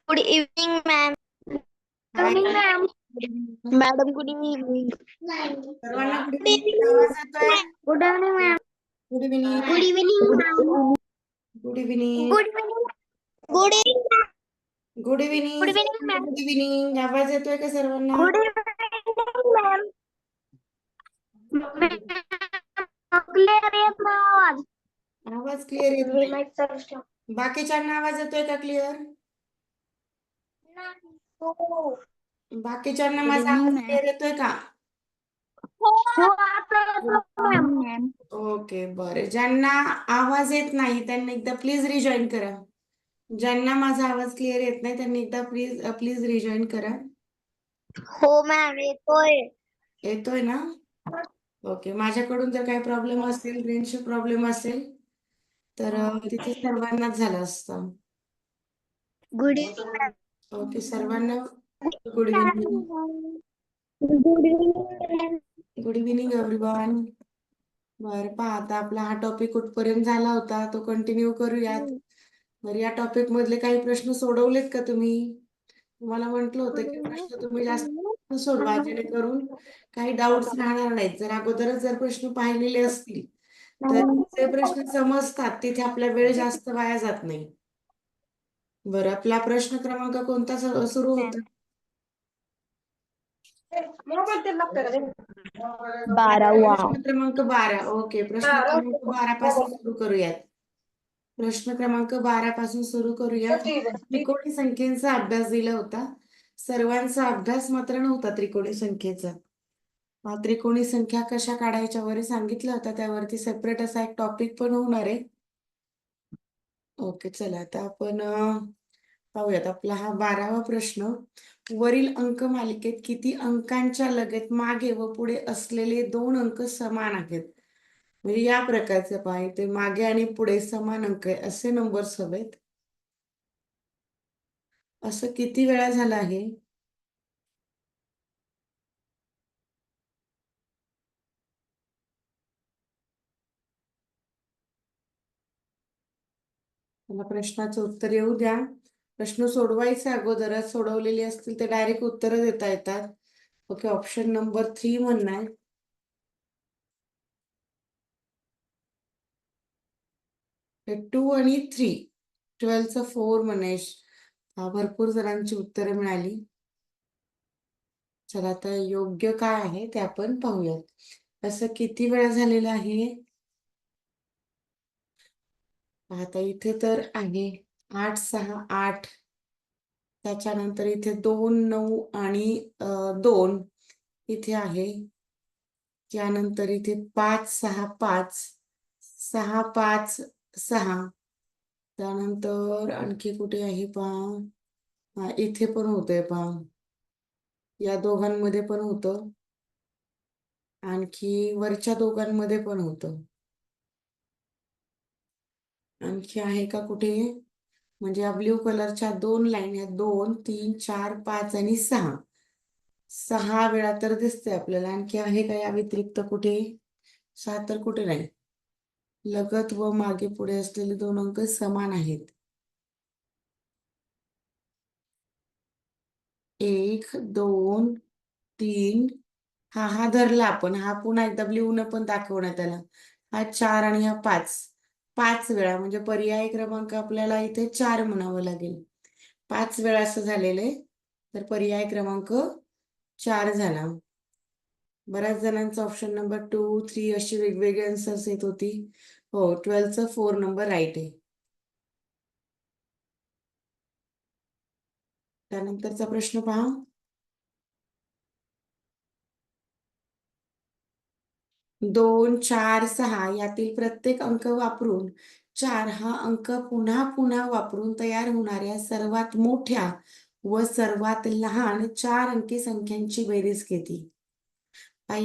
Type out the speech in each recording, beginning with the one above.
Good evening, ma'am. हाय Ma'am. Madam, good evening. सर्वांना good Good evening. evening. आवाज येतोय? Good evening, ma'am. Good evening. Good evening, ma'am. Good evening. Good evening. Good evening. Good Good evening. evening, ma'am. Good evening. आवाज येतोय का सर्वांना? Good evening, ma'am. Clear येत नाही आवाज. आवाज क्लिअर येतोय? बाकीच्यांना आवाज येतोय का क्लिअर? बाकीच्यांना Good माझा evening, आवाज ma'am. क्लिअर येतोय का? हो, आता येतो, ma'am. ओके, बरं. ज्यांना आवाज येत नाही त्यांनी एकदा प्लीज रिजॉईन करा. ज्यांना माझा आवाज क्लिअर येत नाही त्यांनी एकदा प्लीज रिजॉईन करा. हो, मॅम, येतोय. येतोय ना? ओके. माझ्याकडून जर काही प्रॉब्लेम असेल, रेंजचा प्रॉब्लेम असेल तर तिथे सर्वांनाच झालं असतं. Good evening. ओके, सर्वांना good evening. Good evening. Good evening everyone. बरं, पहा आता आपला हा टॉपिक कुठपर्यंत झाला होता तो कंटिन्यू करूयात. बरं, या टॉपिक मधले काही प्रश्न सोडवलेत का तुम्ही? तुम्हाला म्हटलं होतं की प्रश्न तुम्ही जास्त सोडवा जेणेकरून काही डाऊट्स राहणार नाहीत. जर अगोदरच जर प्रश्न पाहिलेले असतील तर जे प्रश्न समजतात तिथे आपला वेळ जास्त वाया जात नाही. बरं, आपला प्रश्न क्रमांक कोणता सुरू होता? 12वा. प्रश्न क्रमांक 12. ओके, प्रश्न क्रमांक 12 पासून सुरू करूयात. प्रश्न क्रमांक 12 पासून सुरू करूया. त्रिकोणी संख्येचा अभ्यास दिला होता. सर्वांचा अभ्यास मात्र नव्हता त्रिकोणी संख्येचा. त्रिकोणी संख्या कशा काढायच्या वगैरे सांगितलं होतं. त्यावरती सेपरेट असा एक टॉपिक पण होणार आहे. ओके, चला आता आपण पाहूयात. आपला हा 12वा प्रश्न. वरील अंक मालिकेत किती अंकांच्या लगत मागे व पुढे असलेले 2 अंक समान आहेत? म्हणजे या प्रकारचे पहा, इथे मागे आणि पुढे समान अंक आहे असे नंबर्स हवेत. असं किती वेळा झालं आहे? मला प्रश्नाचं उत्तर येऊ द्या. प्रश्न सोडवायचे अगोदरच सोडवलेले असतील तर डायरेक्ट उत्तर देता येतात. ओके, ऑप्शन नंबर 3 म्हणणं आहे. 2 आणि 3. 12चं 4 म्हणे. भरपूर जणांची उत्तरं मिळाली. चला आता योग्य काय आहे ते आपण पाहूयात. असं किती वेळा झालेलं आहे? आता इथे तर आहे 8, 6, 8. त्याच्यानंतर इथे 2, 9 आणि 2 इथे आहे. त्यानंतर इथे 5, 6, 5, 6, 5, 6. त्यानंतर आणखी कुठे आहे पहा, इथे पण होतंय पहा, या दोघांमध्ये पण होतं, आणखी वरच्या दोघांमध्ये पण होतं. आणखी आहे का कुठे? म्हणजे या ब्ल्यू कलरच्या 2 लाईन, या 2, 3, 4, 5 आणि 6. 6 वेळा तर दिसते आपल्याला. आणखी आहे का या व्यतिरिक्त कुठे? 6 तर कुठे नाही. लगत व मागे पुढे असलेले 2 अंक समान आहेत. 1, 2, 3. हा धरला आपण. हा पुन्हा एकदा ब्ल्यू न पण दाखवण्यात आला. हा 4 आणि हा 5. 5 वेळा म्हणजे पर्याय क्रमांक आपल्याला इथे 4 म्हणावं लागेल. 5 वेळा असं झालेलं आहे तर पर्याय क्रमांक 4 झाला. बऱ्याच जणांचा ऑप्शन नंबर 2, 3 अशी वेगवेगळी आन्सर्स येत होती. हो, 12चं 4 नंबर राईट आहे. त्यानंतरचा प्रश्न पहा. 2, 4, 6 यातील प्रत्येक अंक वापरून 4 हा अंक पुन्हा पुन्हा वापरून तयार होणाऱ्या सर्वात मोठ्या व सर्वात लहान 4 अंकी संख्यांची बेरीज किती?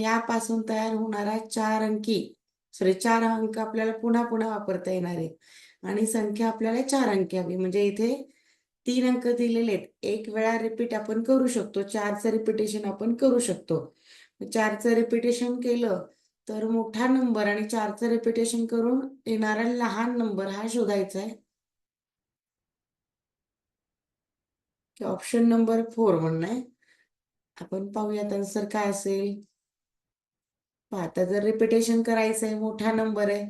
यापासून तयार होणारा 4 अंक आपल्याला पुन्हा पुन्हा वापरता येणार आहे आणि संख्या आपल्याला 4 अंकी हवी. म्हणजे इथे 3 अंक दिलेले आहेत. एक वेळा रिपीट आपण करू शकतो. 4चं रिपिटेशन आपण करू शकतो. 4चं रिपिटेशन केलं तर मोठा नंबर आणि 4चं रिपिटेशन करून येणारा लहान नंबर हा शोधायचा आहे. ऑप्शन नंबर 4 म्हणणं आहे. आपण पाहूयात आन्सर काय असेल. पहा, आता जर रिपिटेशन करायचं आहे, मोठा नंबर आहे,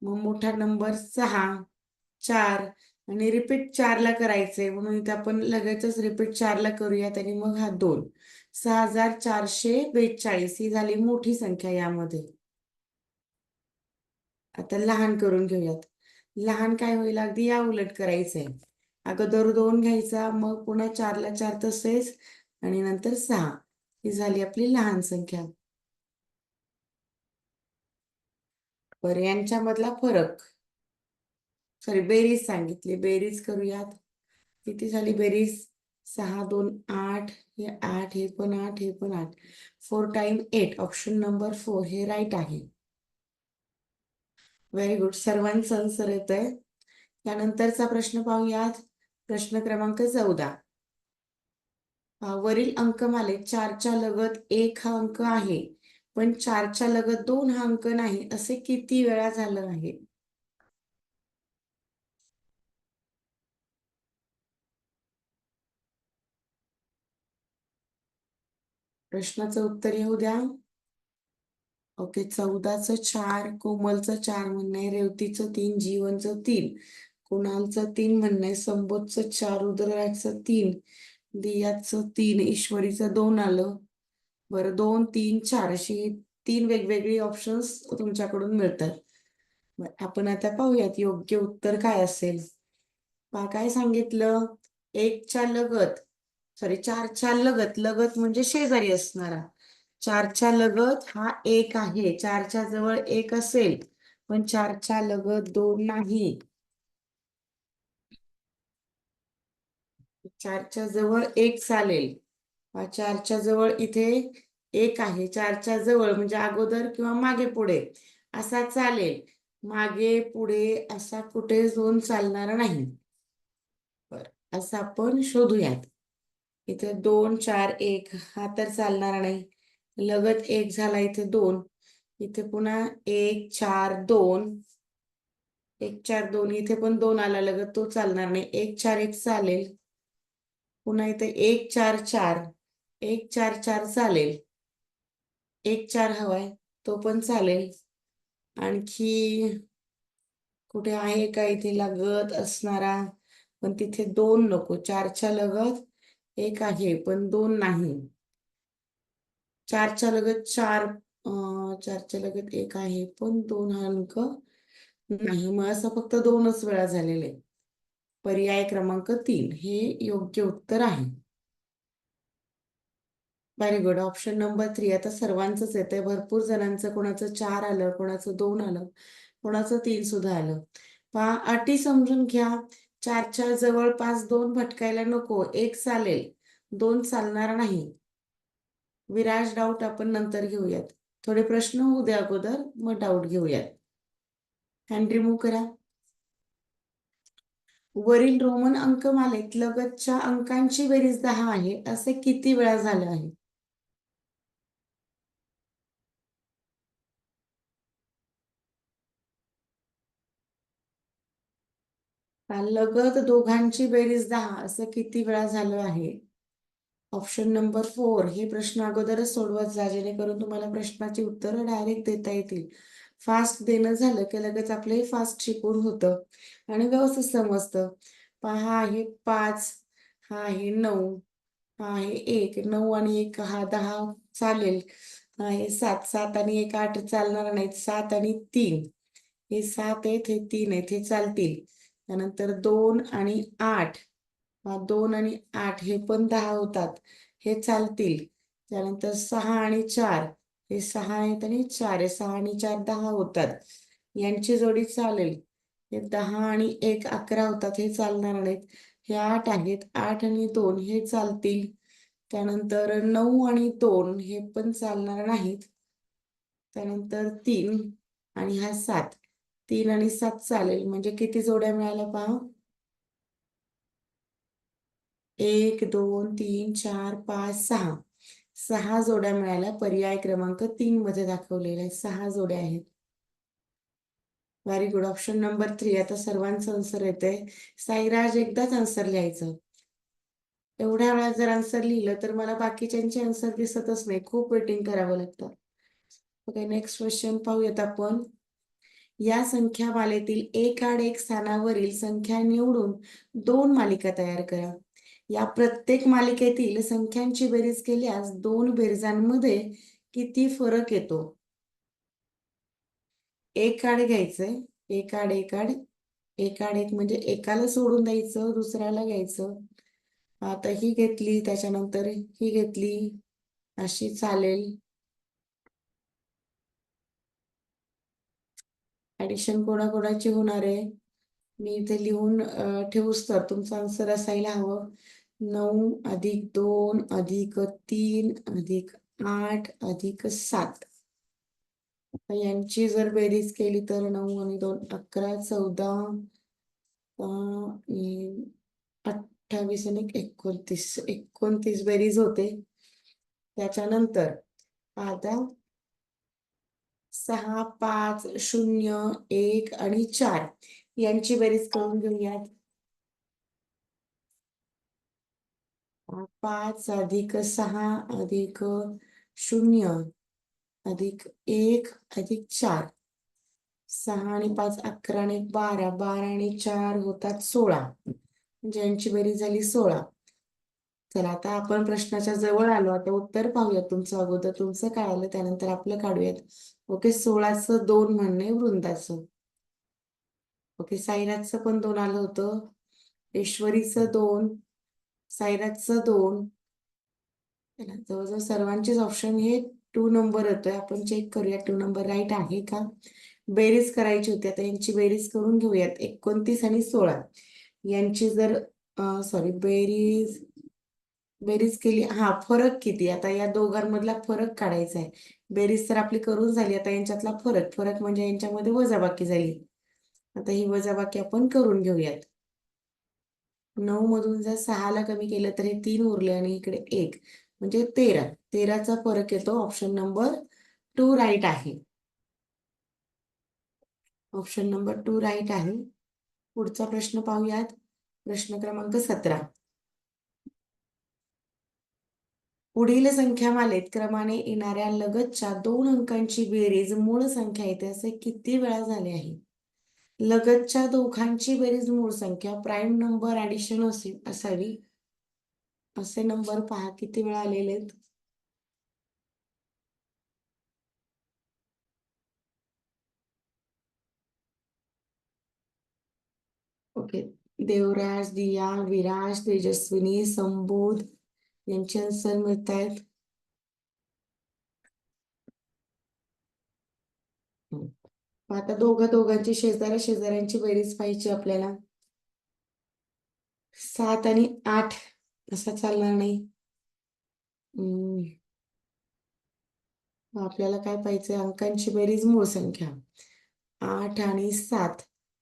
मग मोठा नंबर 6, 4 आणि रिपीट 4 ला करायचंय म्हणून इथे आपण लगेचच रिपीट 4 ला करूयात आणि मग हा 2. 6442 ही झाली मोठी संख्या यामध्ये. आता लहान करून घेऊयात. लहान काय होईल, अगदी या उलट करायचंय. अगोदर 2 घ्यायचा, मग पुन्हा 4 ला 4 तसेच आणि नंतर 6. ही झाली आपली लहान संख्या. बरं, यांच्यामधला फरक, सॉरी बेरीज सांगितली, बेरीज करूयात. किती झाली बेरीज? 6, 2, 8, हे 8, हे पण 8, हे पण 8. 4 टाइम 8, ऑप्शन नंबर 4 हे राईट आहे. व्हेरी गुड, सर्वांचं आन्सर येत आहे. त्यानंतरचा प्रश्न पाहूयात. प्रश्न क्रमांक 14. वरील अंकमालेत 4च्या लगत 1 हा अंक आहे, पण 4च्या लगत 2 हा अंक नाही, असे किती वेळा झालं आहे? प्रश्नाचं उत्तर येऊ द्या. ओके, 14चं 4, कोमलचं 4 म्हणणं आहे, रेवतीचं 3, जीवनचं 3, कुणालचं 3 म्हणणं आहे, संबोधचं 4, रुद्रराजचं 3, दियाचं 3, ईश्वरीचं 2 आलं. बरं, 2, 3, 4 अशी 3 वेगवेगळी ऑप्शन्स तुमच्याकडून मिळतात. आपण आता पाहूयात योग्य उत्तर काय असेल. पहा, काय सांगितलं, 1च्या लगत, सॉरी 4च्या लगत, लगत म्हणजे शेजारी असणारा. 4च्या लगत हा 1 आहे, 4च्या जवळ 1 असेल, पण 4च्या लगत 2 नाही. 4च्या जवळ 1 चालेल. 4च्या जवळ इथे 1 आहे, 4च्या जवळ म्हणजे अगोदर किंवा मागे पुढे असा चालेल. मागे पुढे असा कुठे 2 चालणार नाही. बरं, असं आपण शोधूयात. इथे 2, 4, 1 हा तर चालणार नाही. लगत 1 झाला, इथे 2, इथे पुन्हा 1, 4, 2, 1, 4, 2, इथे पण 2 आला लगत, तो चालणार नाही. 1, 4, 1 चालेल. पुन्हा इथे 1, 4, 4, 1, 4, 4 चालेल. 1, 4 हवाय, तो पण चालेल. आणखी कुठे आहे का इथे लगत असणारा? पण तिथे 2 नको. 4च्या लगत 1 आहे, पण 2 नाही. 4च्या लगत 4, 4च्या लगत 1 आहे, पण 2 हा अंक नाही. मग असं फक्त 2च वेळा झालेले. पर्याय क्रमांक 3 हे योग्य उत्तर आहे. Very good, option number 3. आता सर्वांचंच येतंय, भरपूर जणांचं, कोणाचं 4 आलं, कोणाचं 2 आलं, कोणाचं 3 सुद्धा आलं. पहा, अटी समजून घ्या. 4च्या जवळपास 2 भटकायला नको, 1 चालेल, 2 चालणार नाही. विराज डाऊट आपण नंतर घेऊयात. थोडे प्रश्न होऊ द्या अगोदर, मग डाऊट घेऊयात. हँड रिमूव्ह करा. वरील रोमन अंकमालेत लगतच्या अंकांची बेरीज 10 आहे, असे किती वेळा झालं आहे? लगत दोघांची बेरीज 10 असं किती वेळा झालं आहे? ऑप्शन नंबर 4 हे प्रश्न अगोदरच सोडवत जा, जेणेकरून तुम्हाला प्रश्नाची उत्तरं डायरेक्ट देता येतील. फास्ट देणं झालं की लगेच आपले फास्ट शिकून होतं आणि व्यवस्थित समजतं. हा आहे 5, हा आहे 9, हा आहे 1, 9 आणि 1 हा 10 चालेल. हा आहे 7, 7 आणि 1 8 चालणार नाहीत. 7 आणि 3 हे 7 आहेत, हे 3 आहेत, हे चालतील. त्यानंतर 2 आणि 8, 2 आणि 8 हे पण 10 होतात, हे चालतील. त्यानंतर 6 आणि 4 हे 6 आहेत आणि 4 हे 6 आणि 4 10 होतात, यांची जोडी चालेल. हे 10 आणि 1 11 होतात, हे चालणार नाहीत. हे 8 आहेत, 8 आणि 2 हे चालतील. त्यानंतर 9 आणि 2 हे पण चालणार नाहीत. त्यानंतर 3 आणि हा 7, 3 आणि 7 चालेल. म्हणजे किती जोड्या मिळाल्या पहा? 1, 2, 3, 4, 5, 6. 6 जोड्या मिळाल्या. पर्याय क्रमांक 3 मध्ये दाखवलेल्या आहे, 6 जोड्या आहेत. Very good, option number 3. आता सर्वांचं आन्सर येतंय. साईराज एकदाच आन्सर लिहायचं. एवढ्या वेळा जर आन्सर लिहिलं तर मला बाकीच्यांचे आन्सर दिसतच नाही, खूप वेटिंग करावं लागतं. ओके, नेक्स्ट क्वेश्चन पाहूयात आपण. या संख्या मालेतील एक आड एक स्थानावरील संख्या निवडून 2 मालिका तयार करा. या प्रत्येक मालिकेतील संख्यांची बेरीज केल्यास 2 बेरजांमध्ये किती फरक येतो? एक आड घ्यायचंय, एक आड एक आड, एक आड एक म्हणजे एकाला सोडून द्यायचं, दुसऱ्याला घ्यायचं. आता ही घेतली, त्याच्यानंतर ही घेतली, अशी चालेल. ऍडिशन कोणाकोणाची होणार आहे? मी इथे लिहून ठेवूच तर तुमचा आन्सर असायला हवं. 9 अधिक 2 अधिक 3 अधिक 8 अधिक 7. यांची जर बेरीज केली तर 9 आणि 2 11 14 28 आणि 29 बेरीज होते. त्याच्यानंतर आता 6 5 0 1 आणि 4 यांची बेरीज करून घेऊयात. 5 अधिक 6 अधिक 0 अधिक 1 अधिक 4. 6 आणि 5 11 आणि 12, 12 आणि 4 होतात 16. ज्यांची बेरीज झाली 16. चला आता आपण प्रश्नाच्या जवळ आलो. आता उत्तर पाहूयात तुमचं अगोदर. तुमचं काय आलं त्यानंतर आपलं काढूयात. ओके, 16चं 2 म्हणणे वृंदाचं. ओके, साईराजचं पण 2 आलं होतं. ईश्वरीचं 2, साईराजचं 2. जवळजवळ सर्वांचेच ऑप्शन हे 2 नंबर येतोय. आपण चेक करूया 2 नंबर राईट आहे का. बेरीज करायची होती. आता यांची बेरीज करून घेऊयात. 29 आणि 16 यांची जर सॉरी बेरीज बेरीज केली. हा, फरक किती? आता या दोघांमधला फरक काढायचा आहे. बेरीज तर आपली करून झाली. आता यांच्यातला फरक फरक म्हणजे यांच्यामध्ये वजाबाकी झाली. आता ही वजाबाकी आपण करून घेऊयात. 9 मधून जर 6ला कमी केलं तर हे 3 उरले आणि इकडे 1 म्हणजे 13. 13चा फरक येतो. ऑप्शन नंबर 2 राईट आहे. ऑप्शन नंबर 2 राईट आहे. पुढचा प्रश्न पाहूयात. प्रश्न क्रमांक 17. पुढील संख्यामालेत क्रमाने येणाऱ्या लगतच्या 2 अंकांची बेरीज मूळ संख्या येते असे किती वेळा झाले आहे? लगतच्या दोघांची बेरीज मूळ संख्या प्राईम नंबर ऍडिशन असावी. असे नंबर पहा किती वेळा आलेले आहेत. ओके, देवराज, दिया, विराज, तेजस्विनी, संबोध यांचे आन्सर मिळत आहेत. आता दोघांची शेजाऱ्यांची बेरीज पाहिजे आपल्याला. 7 आणि 8 असं चालणार नाही. आपल्याला काय पाहिजे? अंकांची बेरीज मूळ संख्या. 8 आणि 7.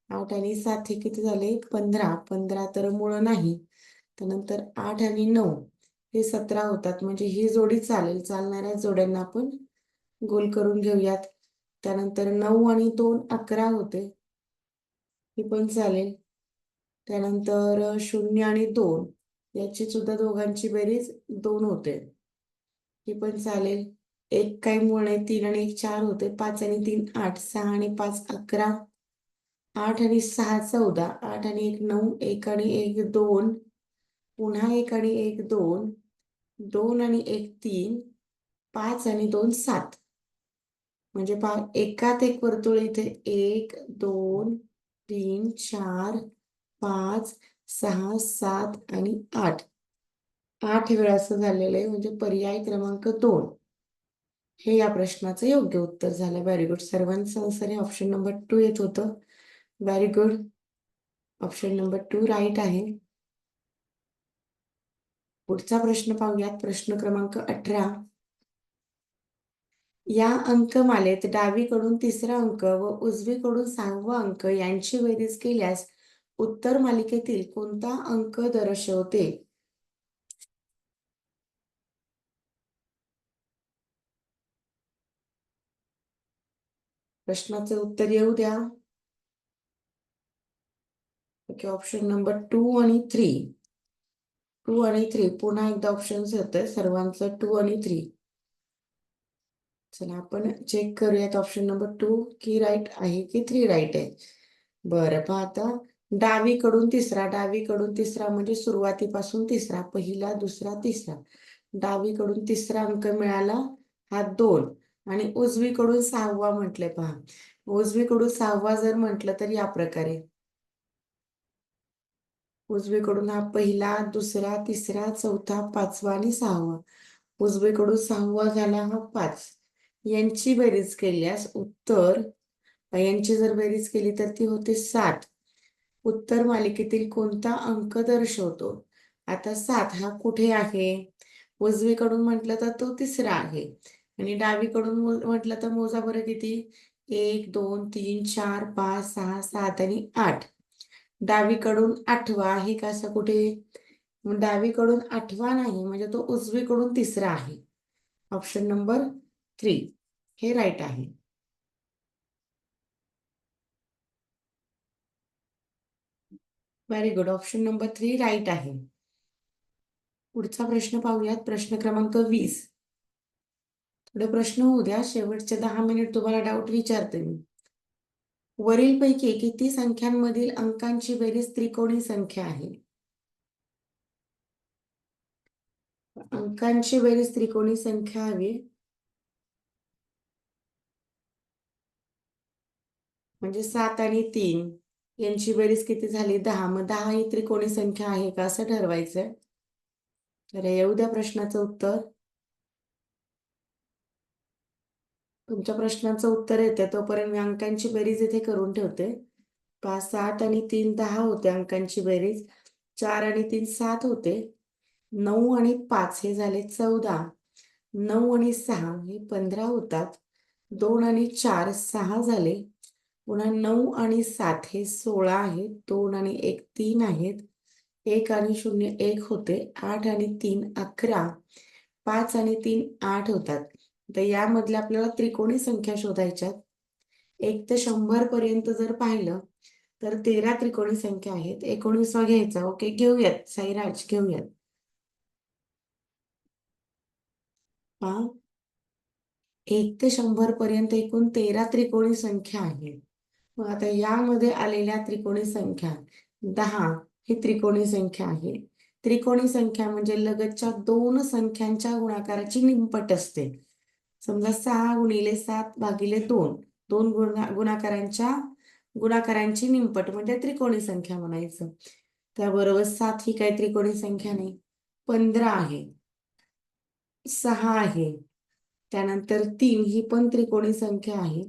8 आणि 7 हे किती झाले? 15. 15 तर मूळ नाही. त्यानंतर 8 आणि 9 हे 17 होतात. म्हणजे ही जोडी चालेल. चालणाऱ्या जोड्यांना आपण गोल करून घेऊयात. त्यानंतर 9 आणि 2 11 होते. ही पण चालेल. त्यानंतर 0 आणि 2 याची सुद्धा दोघांची बेरीज 2 होते. ही पण चालेल. 1 काही मूळ नाही. 3 आणि 1 4 होते. 5 आणि 3 8. 6 आणि 5 11. 8 आणि 6 14. 8 आणि 1 9. 1 आणि 1 2. पुन्हा 1 आणि 1 2. 2 आणि 1 3. 5 आणि 2 7. म्हणजे एकात एक वर्तुळ इथे 1 2 3 4 5 6 7 आणि 8. 8 वेळा असं झालेलं आहे. म्हणजे पर्याय क्रमांक 2 हे या प्रश्नाचं योग्य उत्तर झालं. Very good. सर्वांचं आन्सर हे ऑप्शन नंबर 2 येत होतं. Very good. Option number 2 right आहे. पुढचा प्रश्न पाहूयात. प्रश्न क्रमांक 18. या अंकमालेत डावीकडून 3रा अंक व उजवीकडून 6वा अंक यांची बेरीज केल्यास उत्तर मालिकेतील कोणता अंक दर्शवते? प्रश्नाचे उत्तर येऊ द्या. ओके, ऑप्शन नंबर 2 आणि 3. 2 आणि 3 पुन्हा एकदा ऑप्शन्स येतोय सर्वांचं 2 आणि 3. चला आपण चेक करूयात ऑप्शन नंबर 2 की राईट आहे की 3 राईट आहे. बरं पहा आता डावीकडून तिसरा म्हणजे सुरुवातीपासून तिसरा, पहिला दुसरा तिसरा. डावीकडून तिसरा अंक मिळाला हा 2 आणि उजवीकडून 6वा म्हटले पहा. उजवीकडून 6वा जर म्हटलं तर या प्रकारे उजवीकडून हा पहिला दुसरा तिसरा चौथा 5वा आणि 6वा. उजवीकडून 6वा झाला हा 5. यांची बेरीज केल्यास उत्तर यांची जर बेरीज केली तर ती होते 7. उत्तर मालिकेतील कोणता अंक दर्शवतो? आता 7 हा कुठे आहे? उजवीकडून म्हटलं तर तो तिसरा आहे आणि डावीकडून म्हटलं तर मोजा बरं किती? 1 2 3 4 5 6 7 आणि 8. डावीकडून 8वा आहे का असं कुठे? मग डावीकडून 8वा नाही म्हणजे तो उजवीकडून तिसरा आहे. ऑप्शन नंबर 3 हे राईट आहे. Very good. Option number 3 right आहे. पुढचा प्रश्न पाहूयात. प्रश्न क्रमांक 20. थोडे प्रश्न होऊ द्या. शेवटचे 10 मिनिट तुम्हाला डाऊट विचारते मी. वरीलपैकी किती संख्यांमधील अंकांची बेरीज त्रिकोणी संख्या आहे? अंकांची बेरीज त्रिकोणी संख्या हवी म्हणजे 7 आणि 3 यांची बेरीज किती झाली? 10. मग 10 ही त्रिकोणी संख्या आहे का असं ठरवायचंय. तर येऊ द्या प्रश्नाचं उत्तर. तुमच्या प्रश्नाचं उत्तर येते तोपर्यंत मी अंकांची बेरीज इथे करून ठेवते. 5 7 आणि 3 10 होते अंकांची बेरीज. 4 आणि 3 7 होते. 9 आणि 5 हे झाले 14. 9 आणि 6 हे 15 होतात. 2 आणि 4 6 झाले. पुन्हा 9 आणि 7 हे 16 आहेत. 2 आणि 1 3 आहेत. 1 आणि 0 1 होते. 8 आणि 3 11. 5 आणि 3 8 होतात. तर यामधल्या आपल्याला त्रिकोणी संख्या शोधायच्यात. 1 ते 100 पर्यंत जर पाहिलं तर 13 त्रिकोणी संख्या आहेत. 19वा घ्यायचा. ओके घेऊयात साईराज घेऊयात. पहा 1 ते 100 पर्यंत एकूण 13 त्रिकोणी संख्या आहेत. मग आता यामध्ये आलेल्या त्रिकोणी संख्या 10 ही त्रिकोणी संख्या आहे. त्रिकोणी संख्या म्हणजे लगतच्या दोन संख्यांच्या गुणाकाराची निमपट असते. समजा 6 गुणिले 7 भागिले 2 दोन गुणाकारांची निमपट म्हणजे त्रिकोणी संख्या म्हणायचं. त्याबरोबर 7 ही काही त्रिकोणी संख्या नाही. 15 आहे. 6 आहे. त्यानंतर 3 ही पण त्रिकोणी संख्या आहे.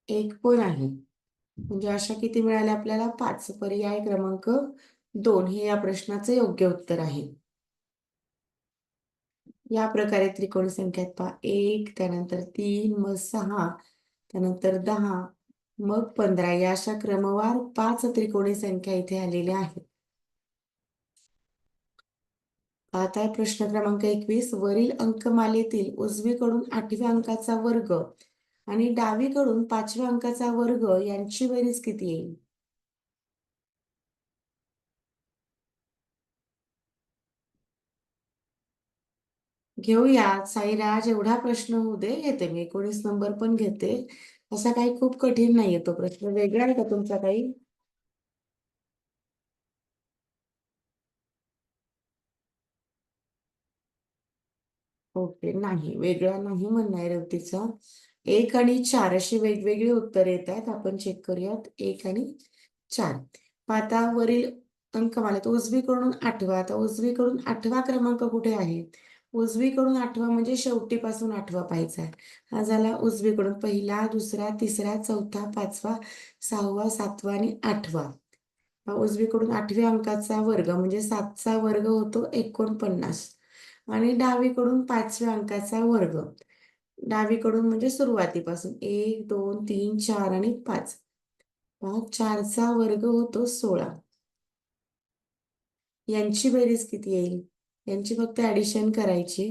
1 पण आहे. म्हणजे अशा किती मिळाल्या आपल्याला? 5. पर्याय क्रमांक 2 हे या प्रश्नाचं योग्य उत्तर आहे. या प्रकारे त्रिकोणी संख्या पहा 1 त्यानंतर 3 मग 6 त्यानंतर 10 मग 15 या अशा क्रमवार 5 त्रिकोणी संख्या इथे आलेल्या आहेत. आता आहे प्रश्न क्रमांक 21. वरील अंकमालेतील उजवीकडून 8व्या अंकाचा वर्ग आणि डावीकडून 5व्या अंकाचा वर्ग यांची बेरीज किती येईल? घेऊया साईराज. एवढा प्रश्न होऊ दे. घेते मी 19 नंबर पण घेते. असा काही खूप कठीण नाहीये तो प्रश्न. वेगळा आहे का तुमचा काही? ओके नाही वेगळा नाही म्हणणार रेवतीचा. 1 आणि 4 अशी वेगवेगळी उत्तर येत आहेत. आपण चेक करूयात 1 आणि 4. आता वरील अंकमालेत उजवीकडून 8वा. आता उजवीकडून 8वा क्रमांक कुठे आहे? उजवीकडून 8वा म्हणजे शेवटीपासून 8वा पाहायचा आहे. हा झाला उजवीकडून पहिला दुसरा तिसरा चौथा 5वा 6वा 7वा आणि 8वा. उजवीकडून 8व्या अंकाचा वर्ग म्हणजे 7चा वर्ग होतो 49 आणि डावीकडून 5व्या अंकाचा वर्ग. डावीकडून म्हणजे सुरुवातीपासून 1 2 3 4 आणि 5. 4चा वर्ग होतो 16. यांची बेरीज किती येईल? यांची फक्त ऍडिशन करायची.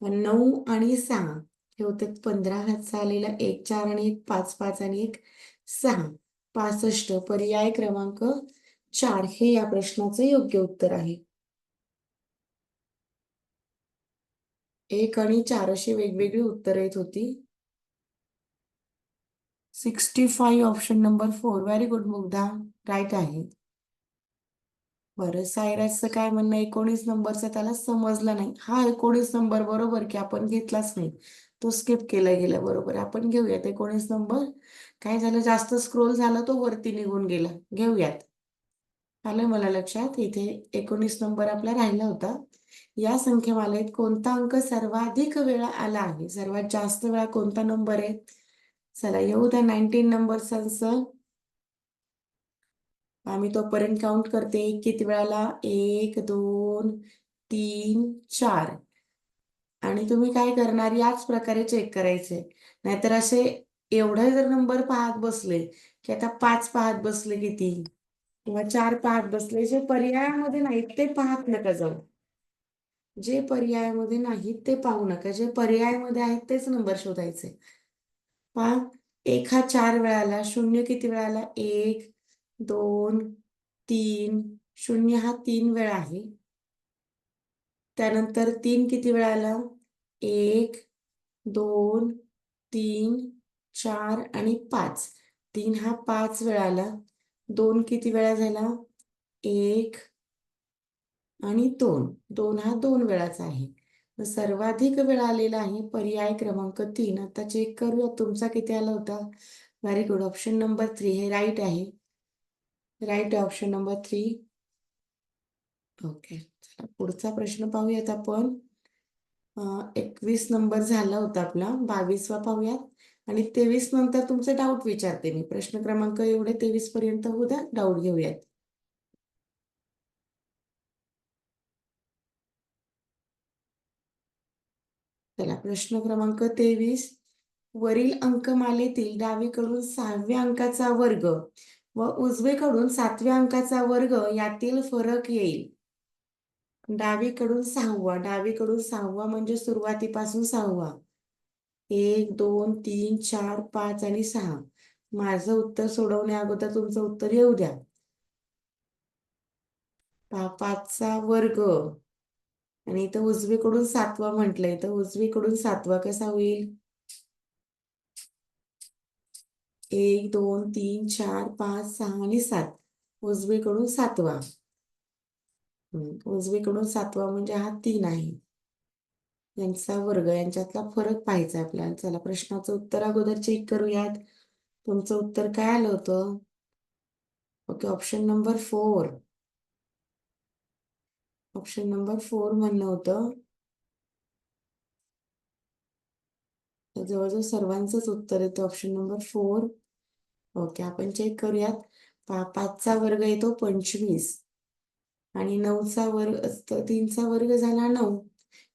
9 आणि 6 हे होते 15. हातचा आलेला 1 4 आणि 1 5 5 आणि 1 6. 65. पर्याय क्रमांक 4 हे या प्रश्नाचं योग्य उत्तर आहे. 1 आणि 4 अशी वेगवेगळी उत्तरं येत होती. 65 option number 4. Very good Mugdha, right आहे. बरं, सायराजचं काय म्हणणं, 19 नंबरचा त्याला समजला नाही. हा 19 नंबर बरोबर की आपण घेतलाच नाही, तो स्किप केला गेला. बरोबर, आपण घेऊयात 19 नंबर. काय झालं, जास्त स्क्रोल झाला, तो वरती निघून गेला. घेऊयात. आलं मला लक्षात, इथे 19 नंबर आपला राहिला होता. या संख्यामालेत कोणता अंक सर्वाधिक वेळा आला आहे? सर्वात जास्त वेळा कोणता नंबर आहे? चला येऊ द्या 19 नंबरचं. आम्ही तोपर्यंत काउंट करते. किती वेळाला? 1 2 3 4. आणि तुम्ही काय करणार, याच प्रकारे चेक करायचे. नाहीतर असे एवढे जर नंबर पाहत बसले की आता 5 पाहत बसले किती, किंवा 4 पाहत बसले, जे पर्यायामध्ये नाहीत ते पाहत नका जाऊ. जे पर्यायामध्ये नाहीत ते पाहू नका, जे पर्यायामध्ये आहेत तेच नंबर शोधायचे. पहा, 1 हा 4 वेळाला, 0 किती वेळाला? 1 2 3. 0 हा 3 वेळा आहे. त्यानंतर 3 किती वेळाला? 1 2 3 4 आणि 5. 3 हा 5 वेळाला. 2 किती वेळा झाला? 1 आणि 2. 2 हा 2 वेळाचा आहे. सर्वाधिक वेळा आलेला आहे पर्याय क्रमांक 3. आता चेक करूया तुमचा किती आला होता. व्हेरी गुड, ऑप्शन नंबर 3 हे राईट आहे. Right option number 3. ओके, चला पुढचा प्रश्न पाहूयात आपण. 21 नंबर झाला होता आपला, 22वा पाहूयात. आणि 23 नंतर तुमचे डाऊट विचारते मी. प्रश्न क्रमांक एवढे 23 पर्यंत होऊ द्या, डाऊट घेऊयात. चला, प्रश्न क्रमांक 23. वरील अंकमालेतील डावीकडून 6व्या अंकाचा वर्ग व उजवीकडून 7व्या अंकाचा वर्ग यातील फरक येईल. डावीकडून 6वा, डावीकडून 6वा म्हणजे सुरुवातीपासून 6वा. 1 2 3 4 5 आणि 6. माझं उत्तर सोडवण्या अगोदर तुमचं उत्तर येऊ द्या. 5चा वर्ग आणि इथं उजवीकडून 7वा म्हटलंय, तर उजवीकडून 7वा कसा होईल? 1 2 3 4 5 6 आणि 7. उजवीकडून 7वा. उजवीकडून 7वा म्हणजे हा 3 आहे. यांचा वर्ग, यांच्यातला फरक पाहायचा आपल्याला. चला, प्रश्नाचं उत्तर अगोदर चेक करूयात. तुमचं उत्तर काय आलं होतं? Okay, option number 4. Option number 4 म्हणणं होतं. जवळजवळ सर्वांचंच उत्तर येतं ऑप्शन नंबर 4. ओके, आपण चेक करूयात. 5चा वर्ग येतो 25 आणि 9चा वर्ग, 3चा वर्ग झाला 9.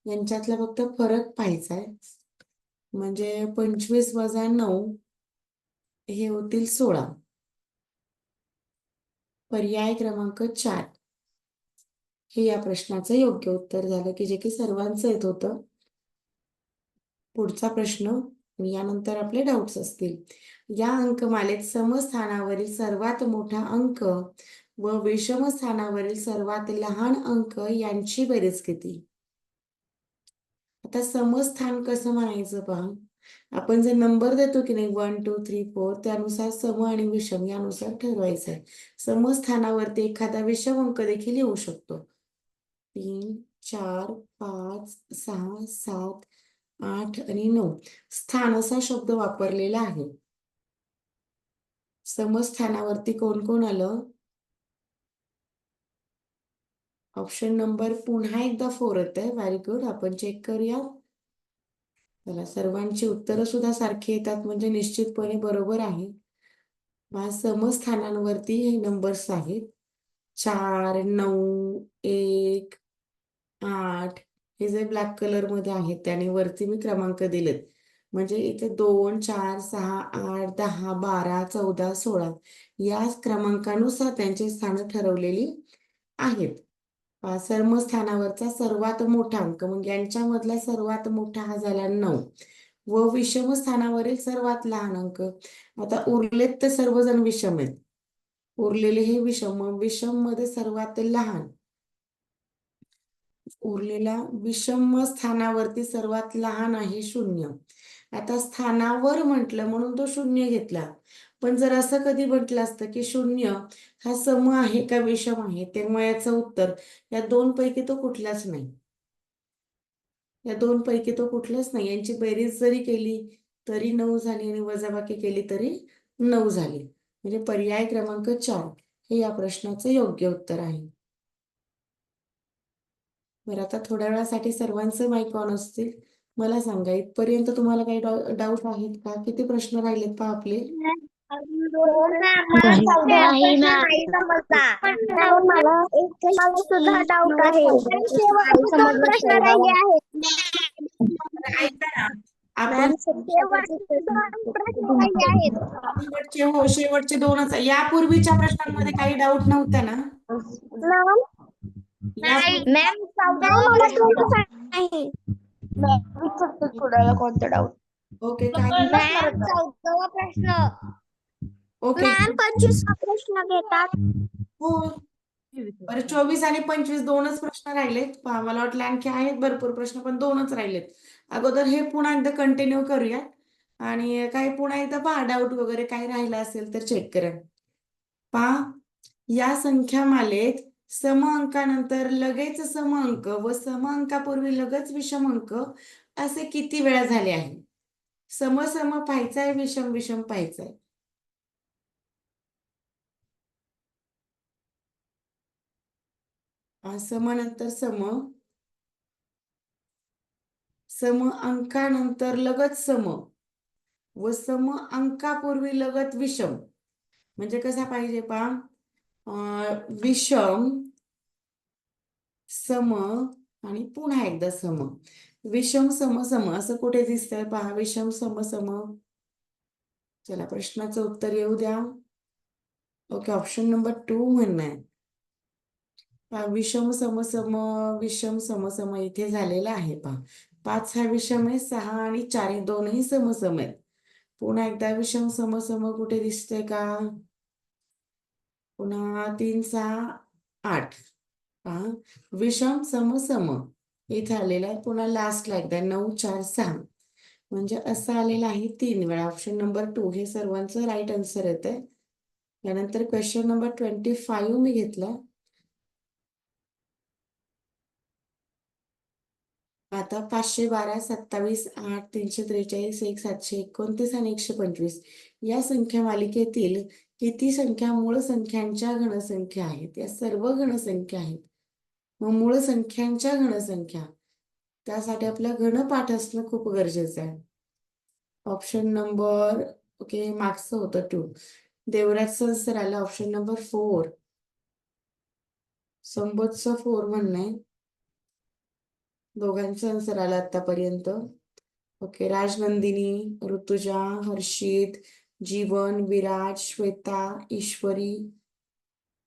यांच्यातला फक्त फरक पाहायचा आहे. म्हणजे 25 वजा 9 हे होतील 16. पर्याय क्रमांक 4 हे या प्रश्नाचं योग्य उत्तर झालं, की जे की सर्वांचं येत होतं. पुढचा प्रश्न आणि यानंतर आपले डाऊट्स असतील. या अंकमालेत समस्थानावरील सर्वात मोठा अंक व विषम स्थानावरील सर्वात लहान अंक यांची बेरीज किती? आता समस्थान कसं म्हणायचं पहा. आपण जे नंबर देतो की नाही 1 2 3 4, त्यानुसार सम आणि विषम यानुसार ठरवायचं आहे. समस्थानावरती एखादा विषम अंक देखील येऊ शकतो. 3 4 5 6 7 8 आणि 9. स्थान असा शब्द वापरलेला आहे. समस्थानावरती कोण कोण आलं? ऑप्शन नंबर पुन्हा एकदा 4 येतंय. व्हेरी गुड, आपण चेक करूया. चला, सर्वांची उत्तरं सुद्धा सारखी येतात म्हणजे निश्चितपणे बरोबर आहे. समस्थानांवरती हे नंबर्स आहेत. 4 9 1 8. हे जे ब्लॅक कलर मध्ये आहेत त्याने वरती मी क्रमांक दिलेत. म्हणजे इथे 2 4 6 8 10 12 14 16 या क्रमांकानुसार त्यांची स्थानं ठरवलेली आहेत. समस्थानावरचा सर्वात मोठा अंक, मग यांच्यामधला सर्वात मोठा हा झाला 9 व विषम स्थानावरील सर्वात लहान अंक. आता उरलेत तर सर्वजण विषम आहेत. उरलेले हे विषम, विषम मध्ये सर्वात लहान उरलेला विषम स्थानावरती सर्वात लहान आहे शून्य. आता स्थानावर म्हटलं म्हणून तो शून्य घेतला. पण जर असं कधी म्हटलं असतं की शून्य हा सम आहे का विषम आहे, तेव्हा याचं उत्तर या दोन पैकी तो कुठलाच नाही. या दोन पैकी तो कुठलाच नाही. यांची बेरीज जरी केली तरी 9 झाली आणि वजाबाकी केली तरी 9 झाली. म्हणजे पर्याय क्रमांक 4 हे या प्रश्नाचं योग्य उत्तर आहे. बरं, आता थोड्या वेळासाठी सर्वांचे माईक ऑन असतील. मला सांगा, इथपर्यंत तुम्हाला काही डाऊट आहेत का? किती प्रश्न राहिलेत पहा आपले? हो मॅम, मला नाही. चौदा नाही, प्रश्न मॅम. नाही समजला. मॅम, मला मला सुद्धा डाऊट आहे. नाही दोन प्रश्न राहिले आहेत. ऐका ना, आपण शेवटचे दोन प्रश्न राहिले आहेत. शेवटचे 2च. यापूर्वीच्या प्रश्नांमध्ये काही डाऊट नव्हता ना? मॅम, 14वा प्रश्न आहे. कुणाला कोणतं डाऊट? ओके, काय? मॅम, 14वा प्रश्न. ओके. मॅम, 25वा प्रश्न घेतात. हो. बरं, 24 आणि 25 2च प्रश्न राहिलेत. पहा, मला वाटलं आणखी आहेत भरपूर प्रश्न, पण 2च राहिलेत. अगोदर हे पुन्हा एकदा कंटिन्यू करूया आणि काही पुन्हा एकदा पहा, डाऊट वगैरे काही राहिला असेल तर चेक करा. पहा, या संख्या मालेत सम अंकानंतर लगेच सम अंक व सम अंकापूर्वी लगेच विषम अंक असे किती वेळा झाले आहे? सम सम पाहायचंय, विषम विषम पाहायचंय. सम नंतर सम, सम अंकानंतर लगत सम व सम अंकापूर्वी लगत विषम. म्हणजे कसा पाहिजे पहा, विषम सम आणि पुन्हा एकदा सम. विषम सम सम असं कुठे दिसतंय पहा, विषम सम सम. चला, प्रश्नाचं उत्तर येऊ द्या. ओके, ऑप्शन नंबर 2 म्हणणं आहे. विषम सम सम, विषम सम सम इथे झालेला आहे पहा. 5 हा विषम आहे, 6 आणि 4 हे दोनही सम सम आहेत. पुन्हा एकदा विषम सम सम कुठे दिसतंय का? पुन्हा 3 6 8 पहा, विषम सम सम इथे आलेला आहे. पुन्हा लास्टला एकदा 9 4 6 म्हणजे असं आलेलं आहे 3 वेळा. ऑप्शन नंबर 2 हे सर्वांचं राईट आन्सर येतंय. यानंतर क्वेश्चन नंबर 25 मी घेतला. आता 512, 27, 8, 343, 1, 729 आणि 125 या संख्या मालिकेतील किती संख्या मूळ संख्यांच्या घनसंख्या आहेत? या सर्व घनसंख्या आहेत. मग मूळ संख्यांच्या घनसंख्या, त्यासाठी आपला घनपाठ असणं खूप गरजेचं आहे. ऑप्शन नंबर, ओके, मागचं होतं 2. देवराजचं आन्सर आलं ऑप्शन नंबर 4. संबोधचं 4 म्हणणं आहे. दोघांचं आन्सर आलं आतापर्यंत. ओके, राजनंदिनी, ऋतुजा, हर्षित, जीवन, विराज, श्वेता, ईश्वरी,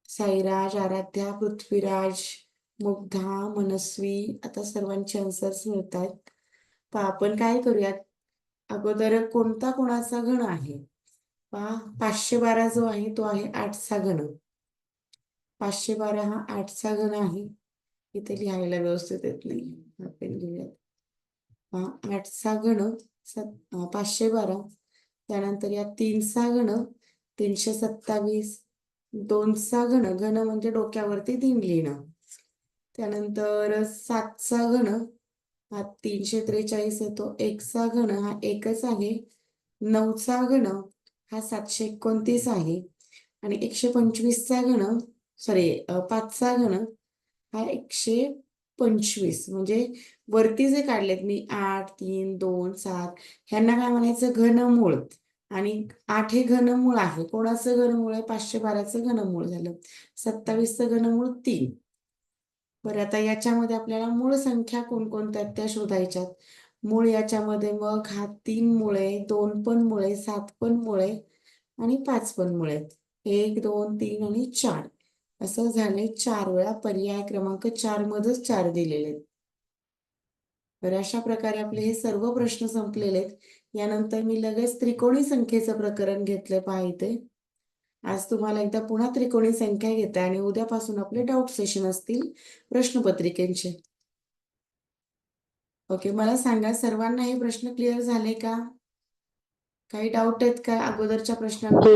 साईराज, आराध्या, पृथ्वीराज, मुग्धा, मनस्वी, आता सर्वांचे आन्सर्स मिळत आहेत. आपण काय करूयात, अगोदर कोणता कोणाचा घन आहे पहा. 512 जो आहे तो आहे 8चा घन. 512 हा 8चा घन आहे. इथे लिहायला व्यवस्थित येत नाही, आपण लिहूयात. 8चा घन 512. त्यानंतर या 3चा घन 327. 2चा घन, घन म्हणजे डोक्यावरती 3 लिहिणं. त्यानंतर 7चा घन हा 343 येतो. 1चा घन हा 1च आहे. 9चा घन हा 729 आहे. आणि 125चा घन, सॉरी 5चा घन हा 125. म्हणजे वरती जे काढलेत मी 8 3 2 7 ह्यांना काय म्हणायचं, घनमूळ. आणि 8 हे घनमूळ आहे. कोणाचं घनमूळ आहे? 512चं घनमूळ झालं. 27चं घनमूळ 3. बरं, आता याच्यामध्ये आपल्याला मूळ संख्या कोणकोणत्या त्या शोधायच्यात. मूळ याच्यामध्ये मग हा 3 मुळे, 2 पण मुळे, 7 पण मुळे आणि 5 पण मुळे. 1 2 3 आणि 4 असं झालंय. 4 वेळा पर्याय क्रमांक 4 मध्येच 4 दिलेले आहेत. तर अशा प्रकारे आपले हे सर्व प्रश्न संपलेले आहेत. यानंतर मी लगेच त्रिकोणी संख्येचं प्रकरण घेतलंय पहा इथे. आज तुम्हाला एकदा पुन्हा त्रिकोणी संख्या घेते आणि उद्यापासून आपले डाऊट सेशन असतील प्रश्नपत्रिकेचे. ओके, मला सांगा सर्वांना हे प्रश्न क्लिअर झाले का? काही डाऊट आहेत का अगोदरच्या प्रश्नांमध्ये?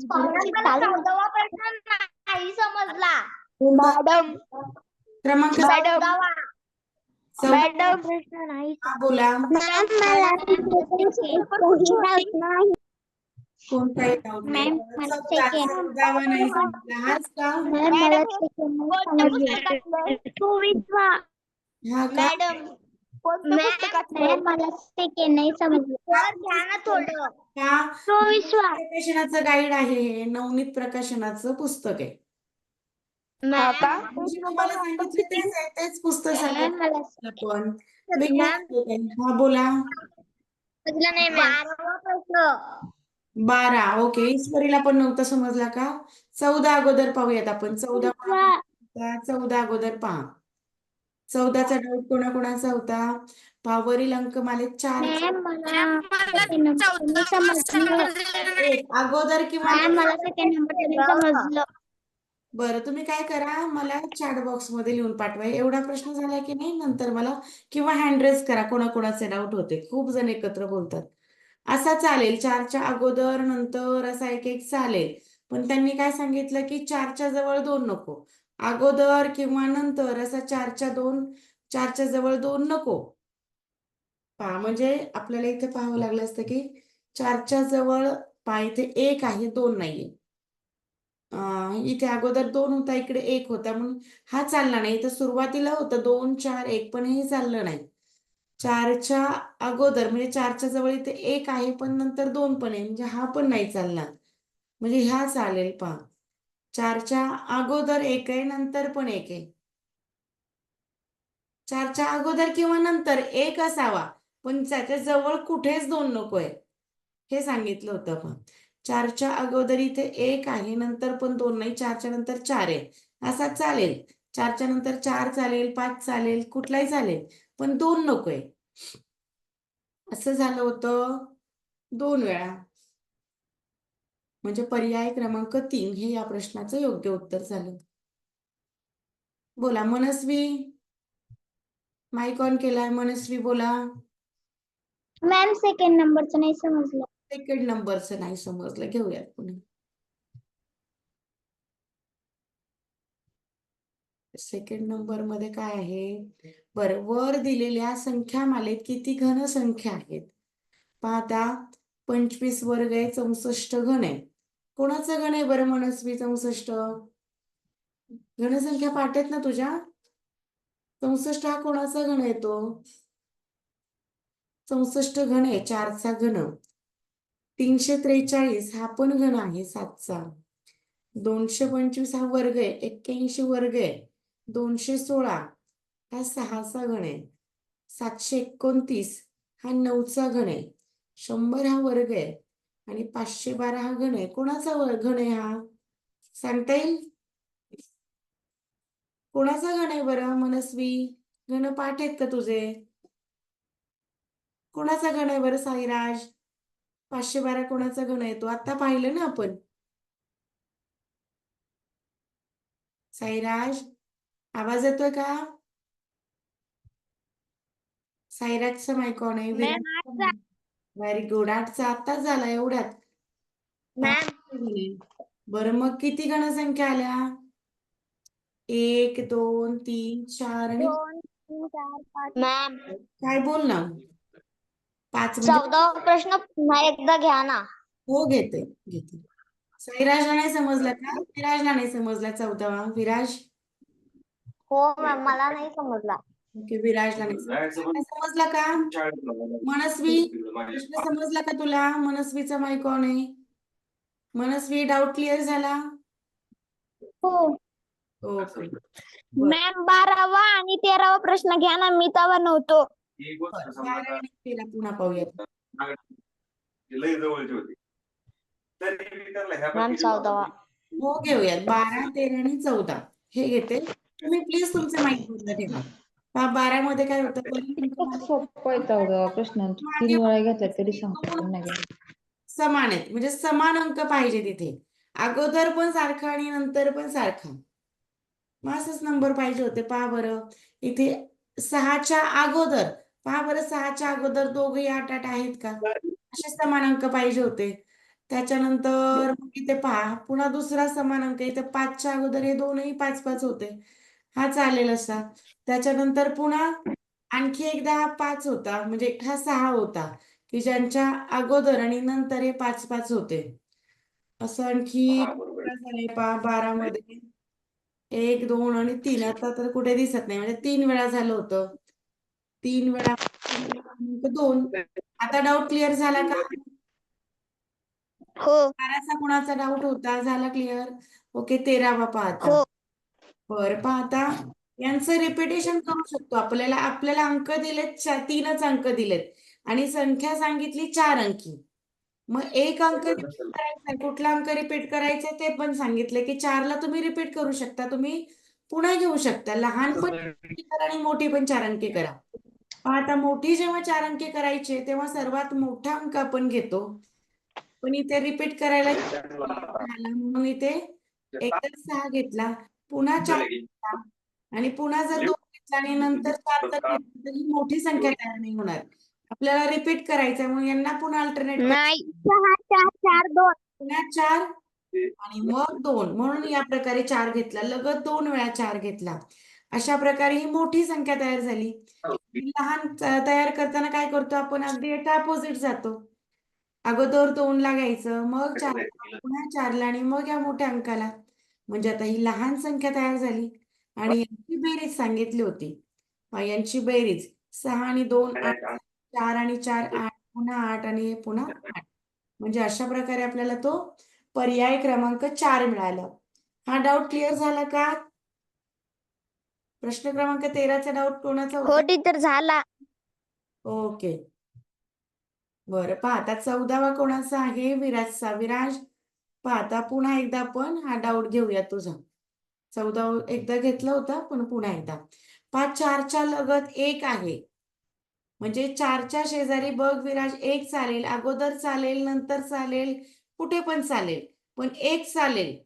चौदावा प्रश्न नाही समजला. मॅडम क्रमांक मॅडम प्रश्न नाही. हा, बोला. कोणताही डाऊट नाही. मॅम, मला second. 14वा नाही समजला हाच का? हा का? मला सेकंड नाही समजलं. घ्या ना थोडं. का? 24वा. प्रकाशनाचं गाईड आहे हे, नवनीत प्रकाशनाचं पुस्तक आहे. म्हणजे तुम्हाला सांगितलं तेच आहे, तेच पुस्तक सांगितलं पण वेगळं आहे काही. हा, बोला. नाही 12वा प्रश्न. 12. ओके, ईश्वरीला पण नव्हता समजला का? 14 अगोदर पाहूयात आपण. 14 अगोदर पहा. 14चा डाऊट कोणाकोणाचा होता? वरील अंकमालेत 4 अगोदर किंवा मला सेकंड नंबर समजलं. बरं, तुम्ही काय करा, मला चॅट बॉक्स मध्ये लिहून पाठवा. एवढा प्रश्न झाला की नाही, नंतर मला किंवा हँड रेज करा कोणाकोणाचे डाऊट होते. खूप जण एकत्र बोलतात. असा चालेल, 4च्या अगोदर नंतर असा एक एक चालेल. पण त्यांनी काय सांगितलं की 4च्या जवळ 2 नको. अगोदर किंवा नंतर असा 4च्या जवळ 2 नको. पहा, म्हणजे आपल्याला इथे पाहावं लागलं असतं की 4च्या जवळ इथे 1 आहे, 2 नाहीये. इथे अगोदर 2 होता, इकडे 1 होता, म्हणून हा चालला नाही. इथं सुरुवातीला होतं 2, 4, 1, पण हे चाललं नाही. 4च्या अगोदर म्हणजे 4च्या जवळ इथे 1 आहे, पण नंतर 2 पण आहे, म्हणजे हा पण नाही चालणार. म्हणजे ह्या चालेल. पहा, 4च्या अगोदर 1 आहे, नंतर पण 1 आहे. 4च्या अगोदर किंवा नंतर 1 असावा, पण त्याच्या जवळ कुठेच 2 नकोय, हे सांगितलं होतं. पण 4च्या अगोदर इथे 1 आहे, नंतर पण 2 नाही. 4च्या नंतर 4 आहे, असा चालेल. 4च्या नंतर 4 चालेल, 5 चालेल, कुठलाही चालेल, पण 2 नकोय. असं झालं होतं 2 वेळा. म्हणजे पर्याय क्रमांक 3 हे या प्रश्नाचं योग्य उत्तर झालं. बोला मनस्वी, माईक ऑन केलाय. मनस्वी बोला. मॅम सेकंड नंबरचं नाही समजलं. सेकंड नंबरचं नाही समजलं, घेऊयात पुढे. सेकंड नंबर मध्ये काय आहे? बरं, वर दिलेल्या संख्या मालेत किती घन संख्या आहेत? पाहता, 25 वर्ग आहे, 64 घन आहे. कोणाचा घन आहे बरं मनस्वी? 64 घनसंख्या पाठ आहेत ना तुझ्या? 64 हा कोणाचा घन येतो? 64 घन आहे, 4चा घन. 343 हा पण घन आहे, 7चा. 225 हा वर्ग आहे, 81 वर्ग आहे. 216 हा 6चा घन आहे. 729 हा 9चा घन आहे. 100 हा वर्ग आहे आणि 512 हा घन आहे. कोणाचा घन आहे हा? सांगता येईल? कोणाचा घन आहे बरं मनस्वी? घन पाठ आहेत का तुझे? कोणाचा घन आहे बरं साईराज? 512 कोणाचा घन येतो? आता पाहिलं ना आपण. साईराज, आवाज येतोय का? साईराजचा माईक ऑन आहे. Very good. 8चा आताच झाला एवढ्यात. बरं, मग किती घनसंख्या आल्या? 1, 2, 3, 4 आणि 2, 3, 4, 5. मॅम काय बोल ना. 5 म्हणजे 14वा प्रश्न पुन्हा एकदा घ्या ना. हो, घेते. साईराजला नाही समजला का? विराजला नाही समजला 14वा. विराज, हो मॅम, मला नाही समजला. ओके, विराजला नाही समजला का? मनस्वी, प्रश्न समजला का तुला? मनस्वीचा माईक ऑन आहे. मनस्वी, डाऊट क्लिअर झाला? हो ओके. मॅम, 12वा आणि 13वा प्रश्न घ्या ना, मी तेव्हा नव्हतो. 12 आणि 13 पुन्हा पाहूयात. मॅम 14वा. हो, घेऊयात. 12, 13 आणि 14 हे घेते. तुम्ही प्लीज तुमचे माईक बंद ठेवा. 12 मध्ये काय होतं? सोपं आहे 14वा प्रश्न. 3 वेळा घेतला तरी समान आहेत, म्हणजे समान अंक पाहिजे तिथे. अगोदर पण सारखा आणि नंतर पण सारखा. मग असंच नंबर पाहिजे होते. पहा बरं इथे 6च्या अगोदर, पहा बरं 6च्या अगोदर दोघेही 8-8 आहेत का? असे समान अंक पाहिजे होते. त्याच्यानंतर मग इथे पहा पुन्हा दुसरा समान अंक इथे 5च्या अगोदर हे दोनही 5-5 होते. हा चालेल असा. त्याच्यानंतर पुन्हा आणखी एकदा हा 5 होता, म्हणजे हा 6 होता की ज्यांच्या अगोदर आणि नंतर हे 5-5 होते. असं आणखी झालंय पहा 12 मध्ये 1, 2 आणि 3. आता तर कुठे दिसत नाही, म्हणजे 3 वेळा झालं होतं. 3 वेळा 2. आता डाऊट क्लिअर झाला का? हो 12चा कुणाचा डाऊट होता? झाला क्लिअर? ओके 13वा पाहता. हो बरं पाहता यांचं रिपिटेशन करू शकतो. आपल्याला आपल्याला अंक दिलेत 3च अंक दिलेत आणि संख्या सांगितली 4 अंकी. मग एक अंक रिपीट करायचा, कुठला अंक रिपीट करायचा ते पण सांगितले की 4ला तुम्ही रिपीट करू शकता. तुम्ही पुन्हा घेऊ शकता. लहान पण 4 अंकी करा आणि मोठी पण 4 अंकी करा. आता मोठी जेव्हा 4 अंकी करायचे तेव्हा सर्वात मोठा अंक आपण घेतो. पण इथे रिपीट करायला झाला म्हणून इथे एकदा 6 घेतला, पुन्हा 4 घेतला आणि पुन्हा जर 2 घेतला आणि नंतर 4 जर घेतला तर ही मोठी संख्या तयार नाही होणार. आपल्याला रिपीट करायचं म्हणून यांना पुन्हा अल्टरनेट नाही 6 4 4 2 पुन्हा 4 आणि मग 2 म्हणून या प्रकारे 4 घेतला. लगत 2 वेळा 4 घेतला. अशा प्रकारे ही मोठी संख्या तयार झाली. ही लहान तयार करताना काय करतो आपण? अगदी याच्या अपोजिट जातो. अगोदर 2ला घ्यायचं, मग 4 पुन्हा 4ला आणि मग या मोठ्या अंकाला. म्हणजे आता ही लहान संख्या तयार झाली आणि यांची बेरीज सांगितली होती. यांची बेरीज 6 आणि 2 8, 4 आणि 4 8, पुन्हा 8 आणि पुन्हा 8. म्हणजे अशा प्रकारे आपल्याला तो पर्याय क्रमांक 4 मिळाला. हा डाऊट क्लिअर झाला का? प्रश्न क्रमांक 13चा डाऊट कोणाचा हो होता? टीचर झाला. ओके बरं पाहता 14वा कोणाचा आहे? विराजचा. विराज पाहता पुन्हा एकदा आपण हा डाऊट घेऊया तुझा. 14 एकदा घेतला होता पण पुन्हा एकदा. 4च्या लगत 1 आहे. म्हणजे 4च्या शेजारी बघ विराज 1 चालेल, अगोदर चालेल, नंतर चालेल, कुठे पण चालेल. पण 1 चालेल.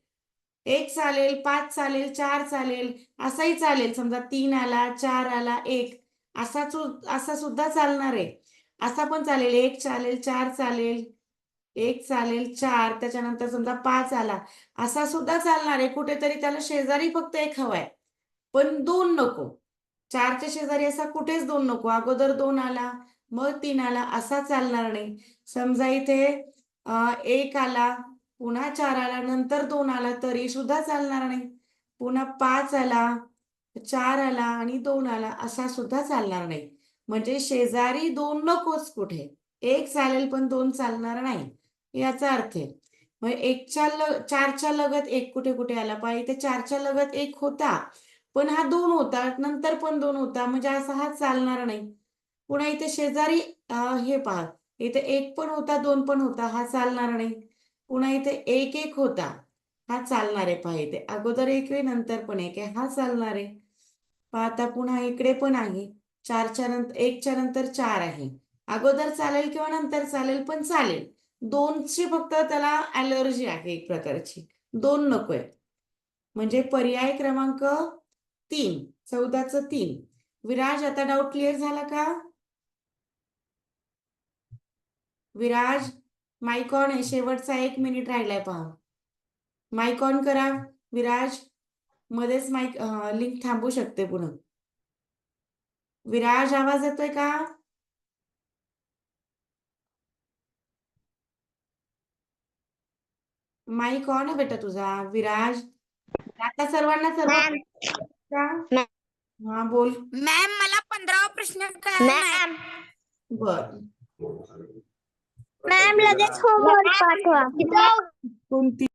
1 चालेल, 5 चालेल, 4 चालेल, असाही चालेल. समजा 3 आला, 4 आला, 1 असा सुद्धा चालणार आहे. असा पण चालेल, 1 चालेल, 4 चालेल, 1 चालेल, 4 त्याच्यानंतर समजा 5 आला. असा सुद्धा चालणार आहे. कुठेतरी त्याला शेजारी फक्त 1 हवाय. पण 2 नको. 4च्या शेजारी असा कुठेच 2 नको. अगोदर 2 आला, मग 3 आला असा चालणार नाही. समजा इथे 1 आला, पुन्हा 4 आला, नंतर 2 आला तरी सुद्धा चालणार नाही. पुन्हा 5 आला, 4 आला आणि 2 आला असा सुद्धा चालणार नाही. म्हणजे शेजारी 2 नकोच कुठे. 1 चालेल पण 2 चालणार नाही. याचा अर्थ आहे. मग 4च्या लगत 1 कुठे कुठे आला? पहा इथे 4च्या लगत 1 होता. पण हा 2 होता, नंतर पण 2 होता, म्हणजे असा हा चालणार नाही. पुन्हा इथे शेजारी हे पहा इथे 1 पण होता, 2 पण होता, हा चालणार नाही. पुन्हा इथे 1 1 होता, हा चालणार आहे. पहा इथे अगोदर 1 आहे, नंतर पण 1 आहे, हा चालणार आहे. पहा आता पुन्हा इकडे पण आहे. 4च्या नंतर 1च्या नंतर 4 आहे. अगोदर चालेल किंवा नंतर चालेल पण चालेल. 2ची फक्त त्याला ॲलर्जी आहे एक प्रकारची. 2 नकोय. म्हणजे पर्याय क्रमांक 3, 14चं 3. विराज आता डाऊट क्लिअर झाला का? विराज माईक ऑन आहे. शेवटचा 1 मिनिट राहिलाय पहा. माईक ऑन करा विराज. मध्येच माईक लिंक थांबू शकते पुन्हा. विराज आवाज येतोय का? माईक ऑन आहे बेटा तुझा विराज. आता सर्वांना सर्व का? हा बोल. मॅम मला 15वा प्रश्न कळला. बर मॅम लगेच होमवर्क पाठवा. कोणती